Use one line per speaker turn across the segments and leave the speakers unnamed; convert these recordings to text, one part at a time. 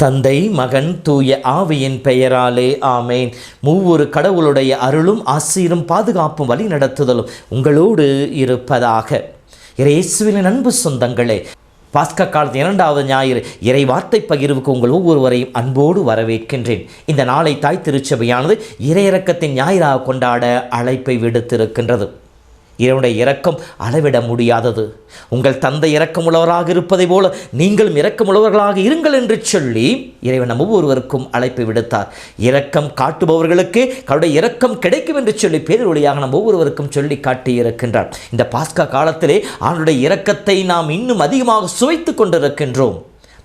தந்தை, மகன், தூய ஆவியின் பெயராலே ஆமேன். மூவொரு கடவுளுடைய அருளும் ஆசீரும் பாதுகாப்பும் வழி நடத்துதலும் உங்களோடு இருப்பதாக. இயேசுவின் அன்பு சொந்தங்களே, பாஸ்கா காலத்து 2வது ஞாயிறு இறை வார்த்தை பகிர்வுக்கு உங்கள் ஒவ்வொருவரையும் அன்போடு வரவேற்கின்றேன். இந்த நாளை தாய் திருச்சபையானது இறையிறக்கத்தின் ஞாயிறாக கொண்டாட அழைப்பை விடுத்திருக்கின்றது. இறைவனுடைய இரக்கம் அளவிட முடியாதது. உங்கள் தந்தை இரக்கமுள்ளவராக இருப்பதை போல நீங்களும் இரக்கமுள்ளவர்களாக இருங்கள் என்று சொல்லி இறைவன் நம் ஒவ்வொருவருக்கும் அழைப்பை விடுத்தார். இரக்கம் காட்டுபவர்களுக்கு அவருடைய இரக்கம் கிடைக்கும் என்று சொல்லி பேரொழியாக நம் ஒவ்வொருவருக்கும் சொல்லி காட்டியிருக்கின்றார். இந்த பாஸ்கா காலத்திலே ஆண்டுடைய இரக்கத்தை நாம் இன்னும் அதிகமாக சுவைத்து கொண்டிருக்கின்றோம்.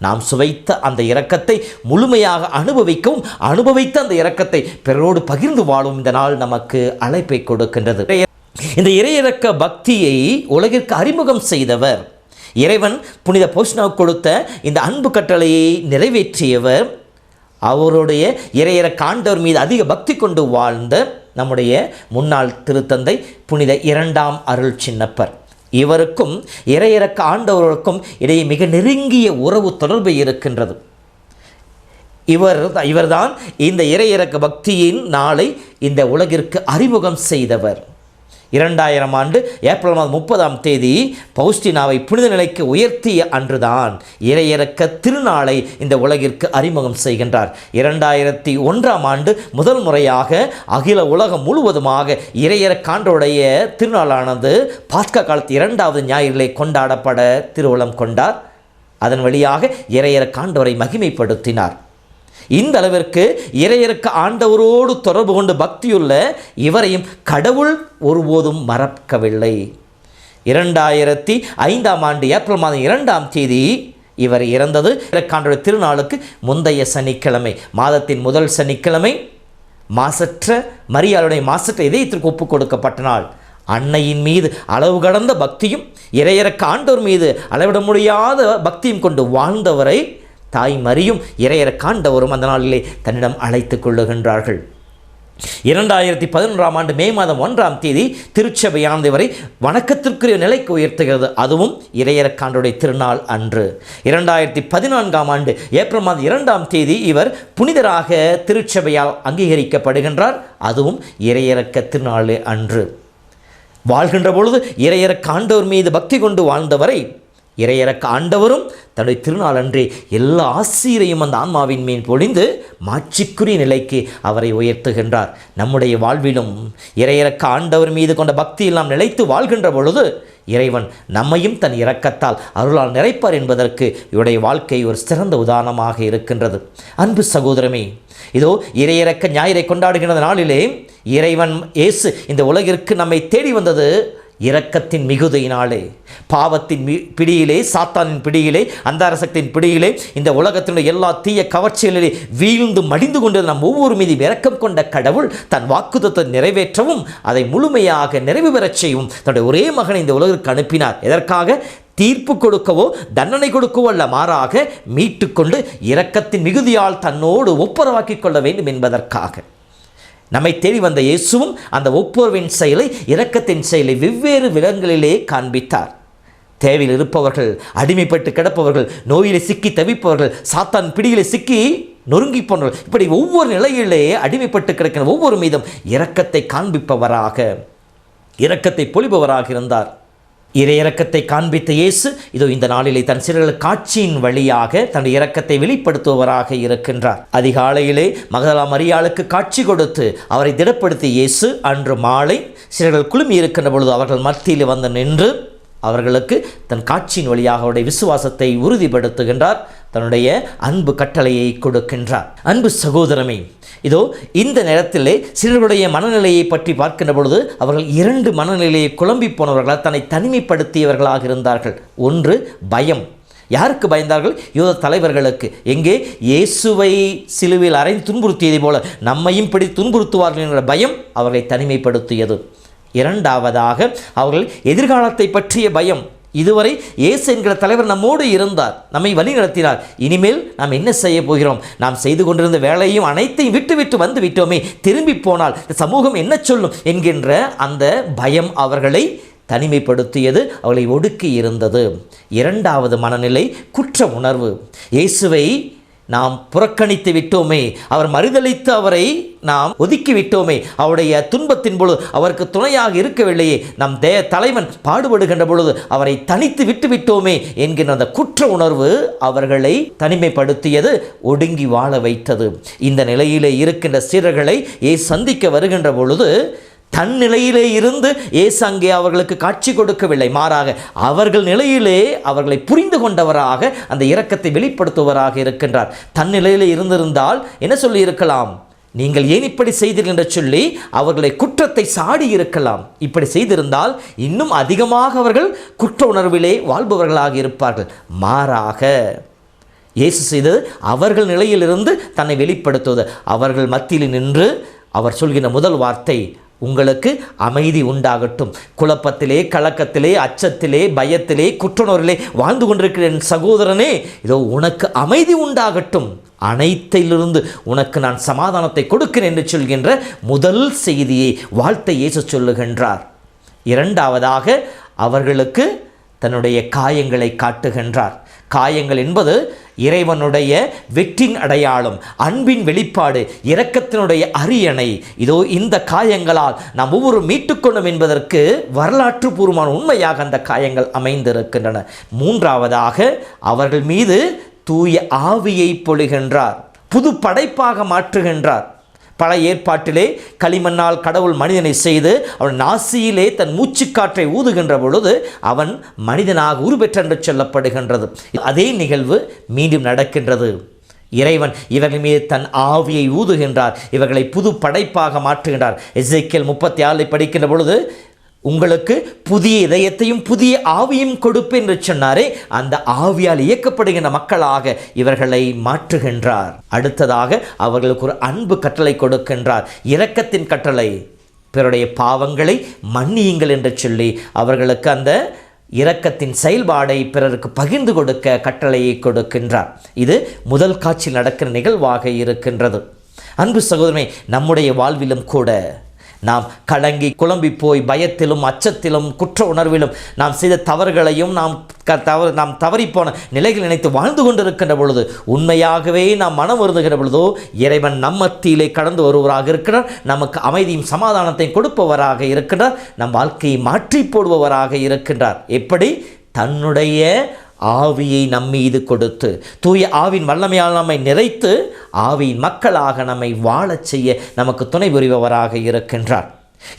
நாம் சுவைத்த அந்த இரக்கத்தை முழுமையாக அனுபவிக்கவும், அனுபவித்த அந்த இரக்கத்தை பிறரோடு பகிர்ந்து வாழும் இந்த நாள் நமக்கு அழைப்பை கொடுக்கின்றது. இந்த இறையிறக்க பக்தியை உலகிற்கு அறிமுகம் செய்தவர் இறைவன். புனித போஸ்னாவுக்கு கொடுத்த இந்த அன்பு கட்டளையை நிறைவேற்றியவர். அவருடைய இறையிறக்க ஆண்டவர் மீது அதிக பக்தி கொண்டு வாழ்ந்த நம்முடைய முன்னாள் திருத்தந்தை புனித 2ஆம் அருள் சின்னப்பர். இவருக்கும் இறையிறக்க ஆண்டவருக்கும் இடையே மிக நெருங்கிய உறவு தொடர்பு இருக்கின்றது. இவர்தான் இந்த இறையிறக்க பக்தியின் நாளை இந்த உலகிற்கு அறிமுகம் செய்தவர். 2000 ஆண்டு ஏப்ரல் மாதம் 30ஆம் தேதி பௌஸ்டினாவை புனித நிலைக்கு உயர்த்திய அன்றுதான் இறையிறக்க திருநாளை இந்த உலகிற்கு அறிமுகம் செய்கின்றார். 2001ஆம் ஆண்டு முதல் முறையாக அகில உலகம் முழுவதுமாக இறையிறக்க ஆண்டவருடைய திருநாளானது பாஸ்கா காலத்து 2வது ஞாயிறிலே கொண்டாடப்பட திருவுளம் கொண்டார். அதன் வழியாக இறையிறக்க ஆண்டவரை மகிமைப்படுத்தினார். இந்த அளவிற்கு இறையிறக்க ஆண்டவரோடு தொடர்பு கொண்டு பக்தியுள்ள இவரையும் கடவுள் ஒருபோதும் மறக்கவில்லை. 2005ஆம் ஆண்டு ஏப்ரல் மாதம் 2ஆம் தேதி இவர் இறந்தது. இறைக்காண்டவருடைய திருநாளுக்கு முந்தைய சனிக்கிழமை, மாதத்தின் முதல் சனிக்கிழமை, மாசற்ற மரியாளுடைய மாசற்ற இதயத்திற்கு ஒப்புக் கொடுக்கப்பட்ட நாள். அன்னையின் மீது அளவு கடந்த பக்தியும் இறையிறக்க ஆண்டவர் மீது அளவிட முடியாத பக்தியும் கொண்டு வாழ்ந்தவரை தாய் மரியும் இறையிறக்க ஆண்டவரும் அந்த நாளிலே தன்னிடம் அழைத்து கொள்ளுகின்றார்கள். 2011ஆம் ஆண்டு மே மாதம் 1ஆம் தேதி திருச்சபையானது இவரை வணக்கத்திற்குரிய நிலைக்கு உயர்த்துகிறது. அதுவும் இறையிறக்க ஆண்டவருடைய திருநாள் அன்று. 2014ஆம் ஆண்டு ஏப்ரல் மாதம் 2ஆம் தேதி இவர் புனிதராக திருச்சபையால் அங்கீகரிக்கப்படுகின்றார். அதுவும் இறையிறக்க திருநாள் அன்று. வாழ்கின்ற பொழுது இறையிறக்க ஆண்டவர் மீது பக்தி கொண்டு வாழ்ந்தவரை இறையிறக்க ஆண்டவரும் தன்னுடைய திருநாள் அன்றே எல்லா ஆசீரையும் அந்த ஆன்மாவின் மீன் பொழிந்து மாட்சிக்குரிய நிலைக்கு அவரை உயர்த்துகின்றார். நம்முடைய வாழ்விலும் இறையிறக்க ஆண்டவர் மீது கொண்ட பக்தியில் நாம் நிலைத்து வாழ்கின்ற பொழுது இறைவன் நம்மையும் தன் இரக்கத்தால் அருளால் நிறைப்பார் என்பதற்கு இவருடைய வாழ்க்கை ஒரு சிறந்த உதாரணமாக இருக்கின்றது. அன்பு சகோதரமே, இதோ இறையிறக்க ஞாயிறை கொண்டாடுகின்ற நாளிலே இறைவன் இயேசு இந்த உலகிற்கு நம்மை தேடி வந்தது இரக்கத்தின் மிகுதியினாலே. பாவத்தின் பிடியிலே, சாத்தானின் பிடியிலே, அந்தாரசக்தியின் பிடியிலே, இந்த உலகத்தினுடைய எல்லா தீய கவர்ச்சிகளிலே வீழ்ந்து மடிந்து கொண்டு நம் ஒவ்வொரு மீதும் இரக்கம் கொண்ட கடவுள் தன் வாக்குத்தத்தை நிறைவேற்றவும் அதை முழுமையாக நிறைவு பெறச் செய்யவும் தன்னுடைய ஒரே மகனை இந்த உலகிற்கு அனுப்பினார். எதற்காக? தீர்ப்பு கொடுக்கவோ தண்டனை கொடுக்கவோ அல்ல, மாறாக மீட்டுக்கொண்டு இரக்கத்தின் மிகுதியால் தன்னோடு ஒப்புரவாக்கிக் கொள்ள வேண்டும் என்பதற்காக. நம்மை தேடி வந்த இயேசுவும் அந்த ஒப்புரவின் செயலை, இரக்கத்தின் செயலை வெவ்வேறு விதங்களிலே காண்பித்தார். தேவையில் இருப்பவர்கள், அடிமைப்பட்டு கிடப்பவர்கள், நோயிலே சிக்கி தவிப்பவர்கள், சாத்தான் பிடியிலே சிக்கி நொறுங்கி போனவர்கள், இப்படி ஒவ்வொரு நிலையிலே அடிமைப்பட்டு கிடக்கிற ஒவ்வொரு மீதும் இரக்கத்தை காண்பிப்பவராக, இரக்கத்தை பொழிபவராக இருந்தார். இறையிறக்கத்தை காண்பித்த இயேசு இதோ இந்த நாளிலே தன் சீடர்களுக்கு காட்சியின் வழியாக தன்னுடைய இரக்கத்தை வெளிப்படுத்துபவராக இருக்கின்றார். அதிகாலையிலே மகதலா மரியாளுக்கு காட்சி கொடுத்து அவரை திடப்படுத்திய இயேசு அன்று மாலை சீடர்கள் குழுமி இருக்கின்ற பொழுது அவர்கள் மத்தியில் வந்து நின்று அவர்களுக்கு தன் காட்சியின் வழியாக அவருடைய விசுவாசத்தை உறுதிப்படுத்துகின்றார். தன்னுடைய அன்பு கட்டளையை கொடுக்கின்றார். அன்பு சகோதரமே, இதோ இந்த நேரத்திலே சிலருடைய மனநிலையை பற்றி பார்க்கின்ற பொழுது அவர்கள் 2 மனநிலையை குழம்பி போனவர்களால் தன்னை தனிமைப்படுத்தியவர்களாக இருந்தார்கள். ஒன்று பயம். யாருக்கு பயந்தார்கள்? யூத தலைவர்களுக்கு. எங்கே? இயேசுவை சிலுவையில் அறைந்து துன்புறுத்தியதை போல நம்மையும் பிடி துன்புறுத்துவார்கள் என்ற பயம் அவர்களை தனிமைப்படுத்தியது. இரண்டாவதாக அவர்கள் எதிர்காலத்தை பற்றிய பயம். இதுவரை இயேசு என்கிற தலைவர் நம்மோடு இருந்தார், நம்மை வழி நடத்தினார். இனிமேல் நாம் என்ன செய்ய போகிறோம்? நாம் செய்து கொண்டிருந்த வேலையும் அனைத்தையும் விட்டு வந்து விட்டோமே, திரும்பி போனால் சமூகம் என்ன சொல்லும் என்கின்ற அந்த பயம் அவர்களை தனிமைப்படுத்தியது, அவளை ஒடுக்கி இருந்தது. இரண்டாவது மனநிலை குற்ற உணர்வு. இயேசுவை நாம் புறக்கணித்து விட்டோமே, அவர் மறுதலித்து அவரை நாம் ஒதுக்கி விட்டோமே, அவருடைய துன்பத்தின் பொழுது அவருக்கு துணையாக இருக்கவில்லையே, நம் தலைவன் பாடுபடுகின்ற பொழுது அவரை தனித்து விட்டு விட்டோமே என்கின்ற அந்த குற்ற உணர்வு அவர்களை தனிமைப்படுத்தியது, ஒடுங்கி வாழ வைத்தது. இந்த நிலையிலே இருக்கின்ற சீடர்களை சந்திக்க வருகின்ற பொழுது தன் நிலையிலே இருந்து இயேசு அங்கே அவர்களுக்கு காட்சி கொடுக்கவில்லை, மாறாக அவர்கள் நிலையிலே அவர்களை புரிந்து கொண்டவராக அந்த இரக்கத்தை வெளிப்படுத்துவராக இருக்கின்றார். தன் நிலையிலே இருந்திருந்தால் என்ன சொல்லி இருக்கலாம்? நீங்கள் ஏன் இப்படி செய்தீர்கள் என்று சொல்லி அவர்களை குற்றத்தை சாடி இருக்கலாம். இப்படி செய்திருந்தால் இன்னும் அதிகமாக அவர்கள் குற்ற உணர்விலே வாழ்பவர்களாக இருப்பார்கள். மாறாக இயேசு செய்தது அவர்கள் நிலையிலிருந்து தன்னை வெளிப்படுத்துவது. அவர்கள் மத்தியில் நின்று அவர் சொல்கின்ற முதல் வார்த்தை, உங்களுக்கு அமைதி உண்டாகட்டும். குழப்பத்திலே, கலக்கத்திலே, அச்சத்திலே, பயத்திலே, குற்றுணர்விலே வாழ்ந்து கொண்டிருக்கிற என் சகோதரனே, இதோ உனக்கு அமைதி உண்டாகட்டும், அனைத்திலிருந்து உனக்கு நான் சமாதானத்தை கொடுக்கிறேன் என்று சொல்கின்ற முதல் செய்தியை, வாழ்த்தை இயேசு சொல்லுகின்றார். இரண்டாவதாக அவர்களுக்கு தன்னுடைய காயங்களை காட்டுகின்றார். காயங்கள் என்பது இறைவனுடைய வெற்றின் அடையாளம், அன்பின் வெளிப்பாடு, இரக்கத்தினுடைய அரியணை. இதோ இந்த காயங்களால் நாம் ஒவ்வொரு மீட்டுக்கொள்ளும் என்பதற்கு வரலாற்று பூர்வமான உண்மையாக அந்த காயங்கள் அமைந்திருக்கின்றன. மூன்றாவதாக அவர்கள் மீது தூய ஆவியை பொழிகின்றார், புது படைப்பாக மாற்றுகின்றார். பழைய ஏற்பாட்டிலே களிமண்ணால் கடவுள் மனிதனை செய்து அவன் நாசியிலே தன் மூச்சுக்காற்றை ஊதுகின்ற பொழுது அவன் மனிதனாக உருவெற்ற என்று சொல்லப்படுகின்றது. அதே நிகழ்வு மீண்டும் நடக்கின்றது. இறைவன் இவர்கள் மீது தன் ஆவியை ஊதுகின்றார், இவர்களை புது படைப்பாக மாற்றுகின்றார். எசேக்கியேல் 34 படிக்கின்ற பொழுது உங்களுக்கு புதிய இதயத்தையும் புதிய ஆவியும் கொடுப்பேன் என்று சொன்னாரே, அந்த ஆவியால் இயக்கப்படுகின்ற மக்களாக இவர்களை மாற்றுகின்றார். அடுத்ததாக அவர்களுக்கு ஒரு அன்பு கட்டளை கொடுக்கின்றார், இரக்கத்தின் கட்டளை. பிறருடைய பாவங்களை மன்னியுங்கள் என்று சொல்லி அவர்களுக்கு அந்த இரக்கத்தின் செயல்பாடை பிறருக்கு பகிர்ந்து கொடுக்க கட்டளையை கொடுக்கின்றார். இது முதல் காட்சியில் நடக்கிற நிகழ்வாக இருக்கின்றது. அன்பு சகோதரமே, நம்முடைய வாழ்விலும் கூட நாம் கலங்கி குழம்பி போய் பயத்திலும் அச்சத்திலும் குற்ற உணர்விலும் நாம் செய்த தவறுகளையும் நாம் தவறிப்போன நிலைகள் நினைத்து வாழ்ந்து கொண்டிருக்கின்ற பொழுது, உண்மையாகவே நாம் மனம் வருந்துகிற பொழுதோ இறைவன் நம் மத்தியிலே கடந்து வருவராக இருக்கிறார், நமக்கு அமைதியும் சமாதானத்தையும் கொடுப்பவராக இருக்கின்றார், நம் வாழ்க்கையை மாற்றி போடுபவராக இருக்கின்றார். எப்படி? தன்னுடைய ஆவியை நம்மீது கொடுத்து, தூய ஆவின் வல்லமையால் நம்மை நிறைத்து ஆவியின் மக்களாக நம்மை வாழச் செய்ய நமக்கு துணை புரிபவராக இருக்கின்றார்.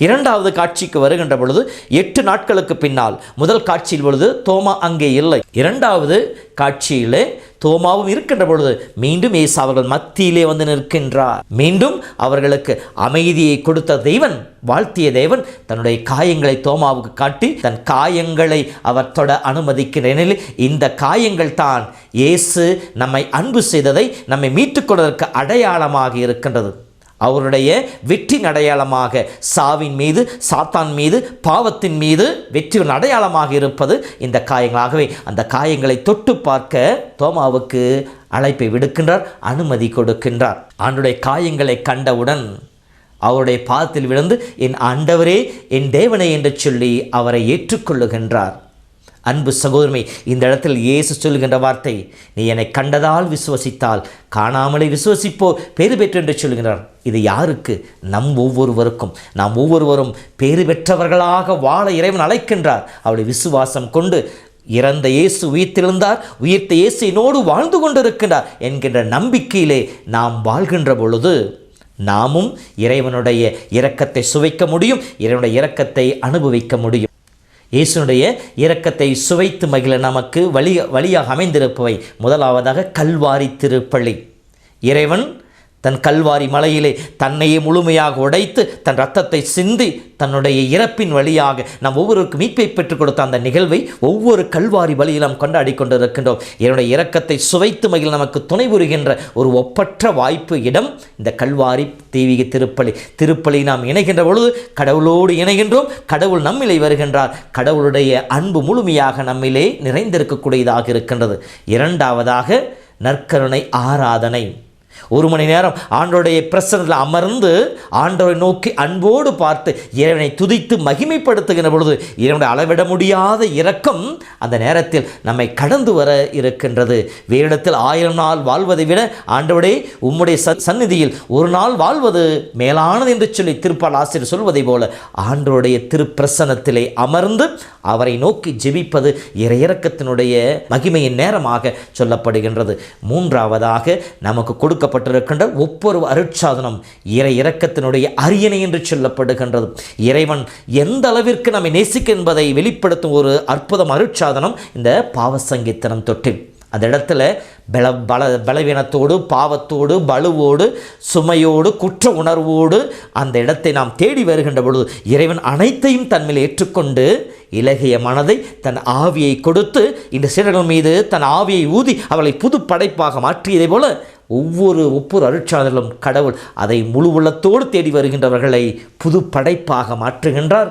இரண்டாவது காட்சிக்கு வருகின்ற பொழுது 8 நாட்களுக்கு பின்னால், முதல் காட்சியில் பொழுது தோமா அங்கே இல்லை, இரண்டாவது காட்சியிலே தோமாவும் இருக்கின்ற பொழுது மீண்டும் இயேசு அவர்கள் மத்தியிலே வந்து நிற்கின்றார். மீண்டும் அவர்களுக்கு அமைதியை கொடுத்த தேவன், வாழ்த்திய தேவன் தன்னுடைய காயங்களை தோமாவுக்கு காட்டி தன் காயங்களை அவர் தொட அனுமதிக்கிறேன். இந்த காயங்கள் தான் இயேசு நம்மை அன்பு செய்ததை, நம்மை மீட்டுக்கொள்வதற்கு அடையாளமாக இருக்கின்றது. அவருடைய வெற்றின் அடையாளமாக, சாவின் மீது, சாத்தான் மீது, பாவத்தின் மீது வெற்றியின் அடையாளமாக இருப்பது இந்த காயங்களாகவே அந்த காயங்களை தொட்டு பார்க்க தோமாவுக்கு அழைப்பை விடுக்கின்றார், அனுமதி கொடுக்கின்றார். ஆண்டுடைய காயங்களை கண்டவுடன் அவருடைய பாதத்தில் விழுந்து என் ஆண்டவரே, என் தேவனே என்று சொல்லி அவரை ஏற்றுக்கொள்ளுகின்றார். அன்பு சகோதரமே, இந்த இடத்தில் இயேசு சொல்கின்ற வார்த்தை, நீ என்னை கண்டதால் விசுவசித்தால் காணாமலே விசுவசிப்போ பேறு பெற்று என்று சொல்கிறார். இது யாருக்கு? நம் ஒவ்வொருவருக்கும். நாம் ஒவ்வொருவரும் பேறு பெற்றவர்களாக வாழ இறைவன் அழைக்கின்றார். அவருடைய விசுவாசம் கொண்டு இறந்த இயேசு உயிர்த்தெழுந்தார், உயிர்த்த இயேசு என்னோடு வாழ்ந்து கொண்டிருக்கின்றார் என்கின்ற நம்பிக்கையிலே நாம் வாழ்கின்ற பொழுது நாமும் இறைவனுடைய இரக்கத்தை சுவைக்க முடியும், இறைவனுடைய இரக்கத்தை அனுபவிக்க முடியும். இயேசுனுடைய இரக்கத்தை சுவைத்து மகிழ நமக்கு வழியாக அமைந்திருப்பவை, முதலாவதாக கல்வாரி திருப்பலி. இறைவன் தன் கல்வாரி மலையிலே தன்னையே முழுமையாக உடைத்து தன் இரத்தத்தை சிந்தி தன்னுடைய இறப்பின் வழியாக நாம் ஒவ்வொருவருக்கும் மீட்பை பெற்றுக் கொடுத்த அந்த நிகழ்வை ஒவ்வொரு கல்வாரி வழியில் நாம் கொண்டாடி கொண்டிருக்கின்றோம். என்னுடைய இரக்கத்தை சுவைத்து மகிழ் நமக்கு துணை புரிகின்ற ஒரு ஒப்பற்ற வாய்ப்பு இடம் இந்த கல்வாரி தெய்வீக திருப்பலி நாம் இணைகின்ற பொழுது கடவுளோடு இணைகின்றோம். கடவுள் நம்மிலே வருகின்றார். கடவுளுடைய அன்பு முழுமையாக நம்மிலே நிறைந்திருக்கக்கூடியதாக இருக்கின்றது. இரண்டாவதாக நற்கருணை ஆராதனை. 1 மணி நேரம் ஆண்டவருடைய பிரசன்னத்தில் அமர்ந்து ஆண்டவரை நோக்கி அன்போடு பார்த்து இறைவனை துதித்து மகிமைப்படுத்துகின்ற பொழுது இறைவனுடைய அளவிட முடியாத இரக்கம் அந்த நேரத்தில் நம்மை கடந்து வர இருக்கின்றது. வேறிடத்தில் 1000 நாள் வாழ்வதை விட ஆண்டவரே உம்முடைய சந்நிதியில் ஒரு நாள் வாழ்வது மேலானது என்று சொல்லி திருப்பால் ஆசிரியர் சொல்வதை போல ஆண்டவருடைய திருப்பிரசன்னத்திலே அமர்ந்து அவரை நோக்கி ஜெபிப்பது இறையிறக்கத்தினுடைய மகிமையின் நேரமாக சொல்லப்படுகின்றது. மூன்றாவதாக நமக்கு கொடுக்கப்பட்டிருக்கின்ற ஒவ்வொரு அருட்சாதனம் இறை இரக்கத்தினுடைய அரியணை என்று சொல்லப்படுகின்றது. இறைவன் எந்த அளவிற்கு நம்மை நேசிக்க என்பதை வெளிப்படுத்தும் ஒரு அற்புதம் அருட்சாதனம் இந்த பாவசங்கீர்த்தனம் தொட்டில். அந்த இடத்துல பலவீனத்தோடு பாவத்தோடு பலுவோடு சுமையோடு குற்ற உணர்வோடு அந்த இடத்தை நாம் தேடி வருகின்ற பொழுது இறைவன் அனைத்தையும் தன்மேல் ஏற்றுக்கொண்டு இலகிய மனதை தன் ஆவியை கொடுத்து இந்த சீடர்கள் மீது தன் ஆவியை ஊதி அவளை புது படைப்பாக மாற்றியதை போல ஒவ்வொரு அருட்சாதலும் கடவுள் அதை முழு உள்ளத்தோடு தேடி வருகின்றவர்களை புது படைப்பாக மாற்றுகின்றார்.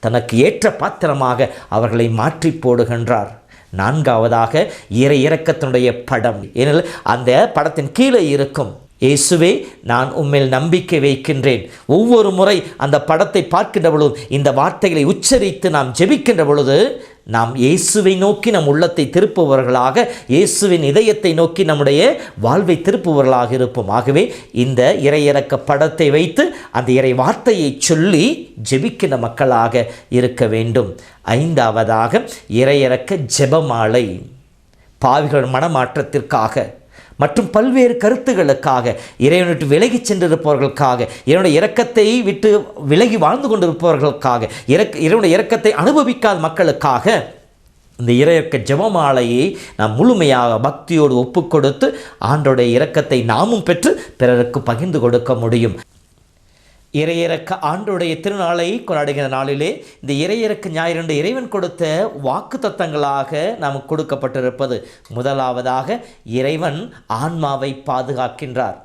தனக்கு ஏற்ற பாத்திரமாக அவர்களை மாற்றி போடுகின்றார். நான்காவதாக இறை இரக்கத்தினுடைய படம். ஏனெனில் அந்த படத்தின் கீழே இருக்கும் இயேசுவே நான் உம்மில் நம்பிக்கை வைக்கின்றேன். ஒவ்வொரு முறை அந்த படத்தை பார்க்கின்ற பொழுது இந்த வார்த்தைகளை உச்சரித்து நாம் ஜெபிக்கின்ற பொழுது நாம் இயேசுவை நோக்கி நம் உள்ளத்தை திருப்புபவர்களாக, இயேசுவின் இதயத்தை நோக்கி நம்முடைய வாழ்வை திருப்புபவர்களாக இருப்போம். ஆகவே இந்த இறையிறக்க படத்தை வைத்து அந்த இறை வார்த்தையை சொல்லி ஜெபிக்கின்ற மக்களாக இருக்க வேண்டும். ஐந்தாவதாக இறையிறக்க ஜெபமாலை. பாவிகள் மனமாற்றத்திற்காக மற்றும் பல்வேறு கருத்துகளுக்காக, இறைவனை விட்டு விலகி சென்றிருப்பவர்களுக்காக, இறைவனுடைய இரக்கத்தை விட்டு விலகி வாழ்ந்து கொண்டிருப்பவர்களுக்காக, இறைவனுடைய இரக்கத்தை அனுபவிக்காத மக்களுக்காக இந்த இறையிறக்க ஜெபமாலையை நாம் முழுமையாக பக்தியோடு ஒப்புக்கொடுத்து ஆண்டோடைய இரக்கத்தை நாமும் பெற்று பிறருக்கு பகிர்ந்து கொடுக்க முடியும். இறையிறக்க ஆண்டுடைய திருநாளை கொண்டாடுகிற நாளிலே இந்த இறையிறக்க ஞாயிறு இறைவன் கொடுத்த வாக்கு தத்தங்களாக நமக்கு கொடுக்கப்பட்டிருப்பது, முதலாவதாக இறைவன் ஆன்மாவை பாதுகாக்கின்றார்.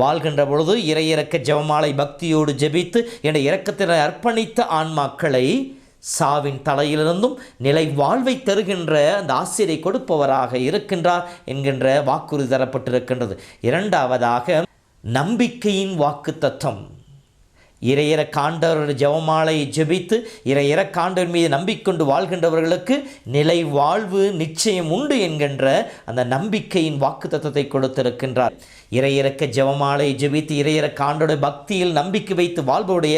வாழ்கின்ற பொழுது இறையிறக்க ஜெபமாலை பக்தியோடு ஜெபித்து என்ற இரக்கத்தினை அர்ப்பணித்த ஆன்மாக்களை சாவின் தலையிலிருந்தும் நிலை வாழ்வை தருகின்ற அந்த ஆசிரியை கொடுப்பவராக இருக்கின்றார் என்கின்ற வாக்குறுதி தரப்பட்டிருக்கின்றது. இரண்டாவதாக நம்பிக்கையின் வாக்கு தத்தம். இறையிறக்க ஆண்டவர் ஜெபமாலை ஜெபித்து இறையிறக்க ஆண்டவர் மீது நம்பிக்கொண்டு வாழ்கின்றவர்களுக்கு நிலை வாழ்வு நிச்சயம் உண்டு என்கின்ற அந்த நம்பிக்கையின் வாக்கு தத்தத்தை கொடுத்திருக்கின்றார். இறையிறக்க ஜெபமாலை ஜெபித்து இறையிறக்க ஆண்டோட பக்தியில் நம்பிக்கை வைத்து வாழ்வோடைய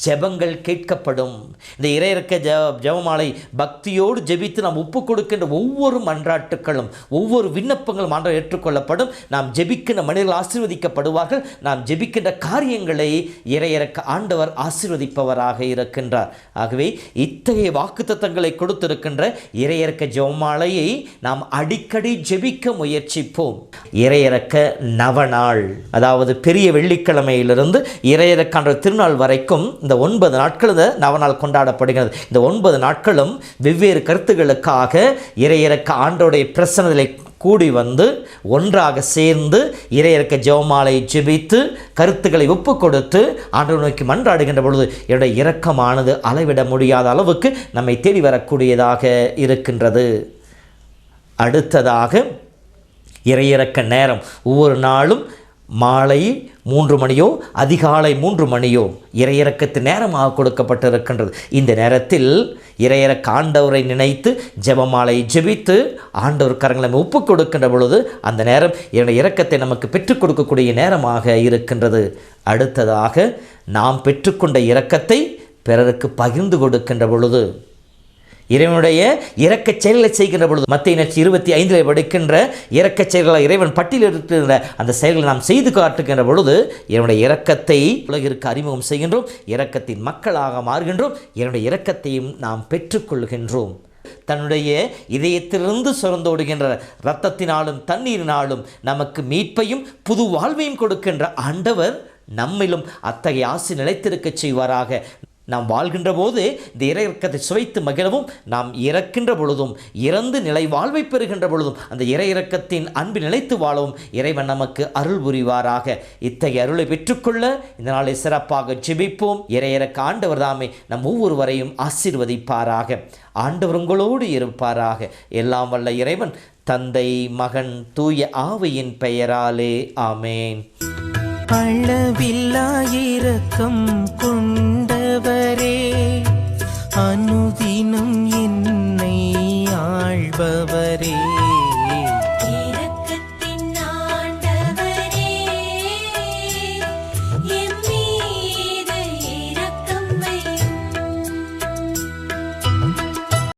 ஜெபங்கள் கேட்கப்படும். இந்த இறையிறக்க ஜெபமாலை பக்தியோடு ஜெபித்து நாம் ஒப்பு கொடுக்கின்ற ஒவ்வொரு மன்றாட்டுக்களும் ஒவ்வொரு விண்ணப்பங்களும் ஆண்டவர் ஏற்றுக்கொள்ளப்படும். நாம் ஜெபிக்கின்ற மனிதர்கள் ஆசீர்வதிக்கப்படுவார்கள். நாம் ஜெபிக்கின்ற காரியங்களை இறையிறக்க ஆண்டவர் ஆசீர்வதிப்பவராக இருக்கின்றார். ஆகவே இத்தகைய வாக்குத்தத்தங்களை கொடுத்திருக்கின்ற இறையிறக்க ஜெபமாலையை நாம் அடிக்கடி ஜெபிக்க முயற்சிப்போம். இறையிறக்க நவநாள், அதாவது பெரிய வெள்ளிக்கிழமையிலிருந்து இறையிறக்க திருநாள் வரைக்கும் இந்த 9 நாட்கள் இந்த நவநாள் கொண்டாடப்படுகிறது. இந்த 9 நாட்களும் வெவ்வேறு கருத்துக்களுக்காக இறையிறக்க ஆண்டோடைய பிரசன்னத்திலே கூடி வந்து ஒன்றாக சேர்ந்து இறையிறக்க ஜெபமாலை ஜெபித்து கருத்துக்களை ஒப்பு கொடுத்து ஆண்டவரை நோக்கி மன்றாடுகின்ற பொழுது என்னுடைய இரக்கமானது அளவிட முடியாத அளவுக்கு நம்மை தேடி வரக்கூடியதாக இருக்கின்றது. அடுத்ததாக இறையிறக்க நேரம். ஒவ்வொரு நாளும் மாலை 3 மணியோ அதிகாலை 3 மணியோ இறையிறக்கத்து நேரமாக கொடுக்கப்பட்டிருக்கின்றது. இந்த நேரத்தில் இறையிறக்க ஆண்டவரை நினைத்து ஜெபமாலை ஜெபித்து ஆண்டவர் கரங்களை ஒப்பு கொடுக்கின்ற பொழுது அந்த நேரம் என்னுடைய இரக்கத்தை நமக்கு பெற்றுக் கொடுக்கக்கூடிய நேரமாக இருக்கின்றது. அடுத்ததாக நாம் பெற்றுக்கொண்ட இரக்கத்தை பிறருக்கு பகிர்ந்து கொடுக்கின்ற பொழுது, இறைவனுடைய இரக்க செயல்களை செய்கின்ற பொழுது மத்தேயு 25 படிக்கின்ற இரக்க செயல்களை இறைவன் பட்டியலிடுகின்ற அந்த செயல்களை நாம் செய்து காட்டுகின்ற பொழுது என்னுடைய இரக்கத்தை உலகிற்கு அறிமுகம் செய்கின்றோம். இரக்கத்தின் மக்களாக மாறுகின்றோம். என்னுடைய இரக்கத்தையும் நாம் பெற்றுக்கொள்கின்றோம். தன்னுடைய இதயத்திலிருந்து சுரந்தோடுகின்ற இரத்தத்தினாலும் தண்ணீரினாலும் நமக்கு மீட்பையும் புது வாழ்வையும் கொடுக்கின்ற ஆண்டவர் நம்மிலும் அத்தகைய ஆசி நிலைத்திருக்க செய்வாராக. நாம் வாழ்கின்ற போது இந்த இறையிறக்கத்தை சுவைத்து மகிழவும், நாம் இறக்கின்ற பொழுதும் இறந்து நிலை வாழ்வை பெறுகின்ற பொழுதும் அந்த இறையிறக்கத்தின் அன்பு நிலைத்து வாழவும் இறைவன் நமக்கு அருள் புரிவாராக. இத்தகைய அருளை பெற்றுக்கொள்ள இந்த நாளை சிறப்பாக ஜெபிப்போம். இறையிறக்க ஆண்டவர் தாமே நம் ஒவ்வொருவரையும் ஆசீர்வதிப்பாராக. ஆண்டவர் உங்களோடு இருப்பாராக. எல்லாம் வல்ல இறைவன் தந்தை, மகன், தூய ஆவியின் பெயராலே ஆமேன்.
அளவில்லா இரக்கம் கொண்டவரே, அனுதினம் என்னை ஆள்பவரே,